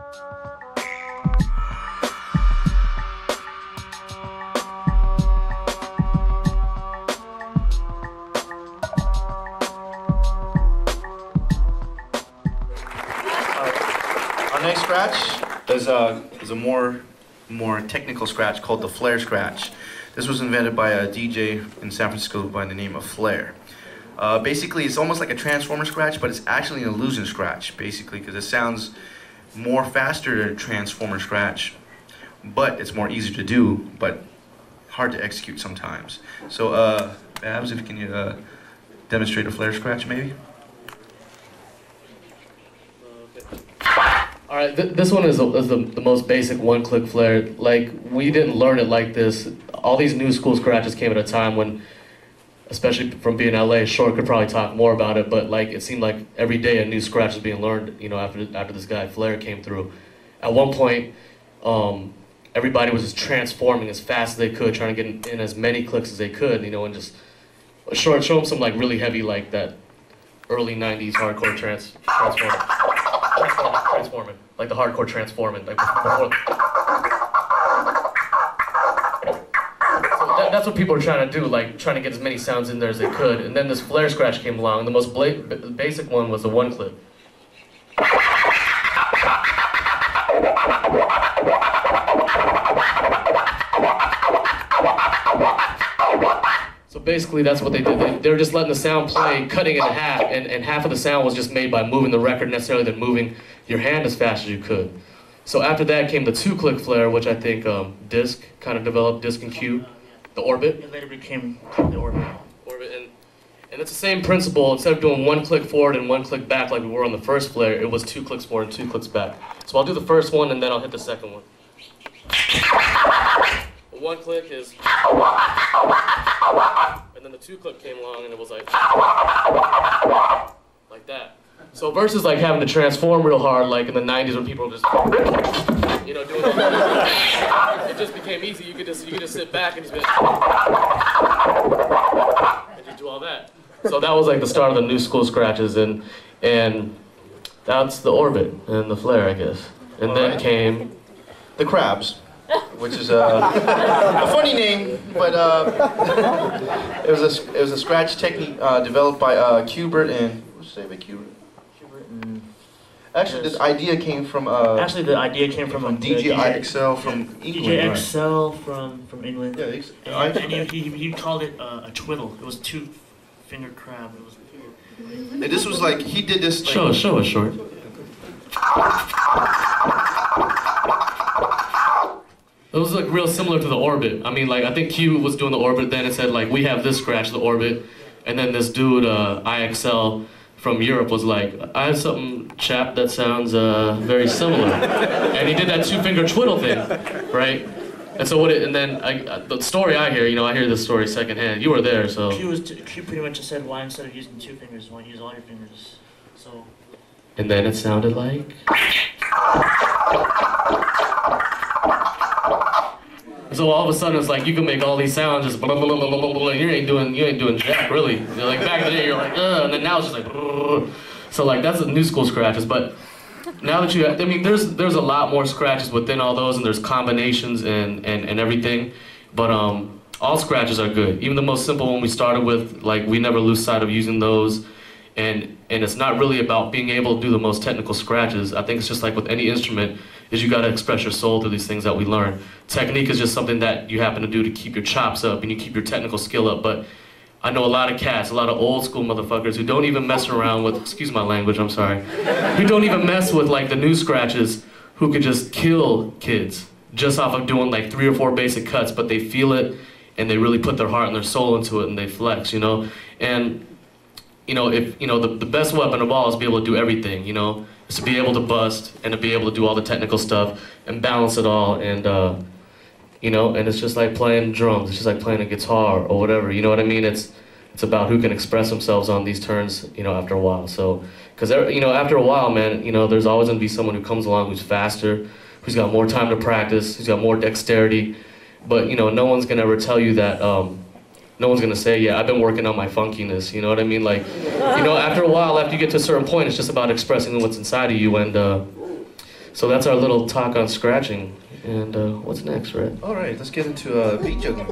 Our next scratch is a more technical scratch called the flare scratch. This was invented by a DJ in San Francisco by the name of Flare. Basically, it's almost like a transformer scratch, but it's actually an illusion scratch, basically, because it sounds more faster than a transformer scratch, but it's more easy to do, but hard to execute sometimes. So, Babs, if you can demonstrate a flare scratch, maybe? All right, this one is the most basic one-click flare. Like, we didn't learn it like this. All these new school scratches came at a time when, especially from being in LA, Short could probably talk more about it, but like it seemed like every day a new scratch was being learned, you know, after this guy Flare came through. At one point, everybody was just transforming as fast as they could, trying to get in as many clicks as they could, you know, and just show them some like really heavy, like that early 90s hardcore transforming, like the hardcore transforming, like before. So that's what people were trying to do, like trying to get as many sounds in there as they could. And then this flare scratch came along. The most basic one was the one clip. So basically that's what they did. They were just letting the sound play, cutting it in half, and half of the sound was just made by moving the record necessarily than moving your hand as fast as you could. So after that came the two-click flare, which I think Disc kind of developed, Disc and Q, the Orbit. It later became the Orbit. And it's the same principle. Instead of doing one click forward and one click back like we were on the first flare, it was 2 clicks forward and 2 clicks back. So I'll do the first one and then I'll hit the second one. The one click is, and then the 2 click came along and it was like that. So versus like having to transform real hard like in the 90s when people were just, you know, doing it just became easy. You could just sit back and just be, and just do all that. So that was like the start of the new school scratches, and that's the Orbit and the Flare, I guess. And then came the Crabs, which is a funny name, but it was a scratch technique developed by Qbert and what's the name of Qbert? Actually, the idea came from actually the idea came from DJ IXL from England. DJ XL from England. Yeah, and he called it a twiddle. It was 2-finger crab. It was. And this was like he did this. Like, show us short. It was like real similar to the Orbit. I mean, like I think Q was doing the Orbit. Then it said like we have this scratch, the Orbit, and then this dude IXL from Europe was like, I have something, chap, that sounds very similar. And he did that 2-finger twiddle thing, right? And so the story I hear, you know, I hear this story secondhand. You were there, so. Q pretty much just said, why instead of using 2 fingers, why use all your fingers? So. And then it sounded like. So all of a sudden it's like you can make all these sounds just blah, blah, blah, blah, blah, blah, and you ain't doing jack really. You're like back in the day you're like and then now it's just like so like that's the new school scratches. But now that I mean there's a lot more scratches within all those, and there's combinations and everything. But all scratches are good. Even the most simple one we started with, like we never lose sight of using those. And it's not really about being able to do the most technical scratches. I think it's just like with any instrument, is you got to express your soul through these things that we learn. Technique is just something that you happen to do to keep your chops up and you keep your technical skill up. But I know a lot of cats, a lot of old school motherfuckers who don't even mess around with, excuse my language, I'm sorry, who don't even mess with like the new scratches, who could just kill kids just off of doing like 3 or 4 basic cuts, but they feel it and they really put their heart and their soul into it and they flex, you know? And you know, if you know the best weapon of all is to be able to do everything, you know, is to be able to bust and to be able to do all the technical stuff and balance it all, and you know, and it's just like playing drums, it's just like playing a guitar or whatever, you know what I mean? It's about who can express themselves on these turns, you know, after a while. So, because you know, after a while, man, you know, there's always gonna be someone who comes along who's faster, who's got more time to practice, who's got more dexterity, but you know, no one's gonna ever tell you that. No one's gonna say, yeah, I've been working on my funkiness, you know what I mean? Like, you know, after a while, after you get to a certain point, it's just about expressing what's inside of you, and So that's our little talk on scratching. And what's next, Red? All right, let's get into beat juggling.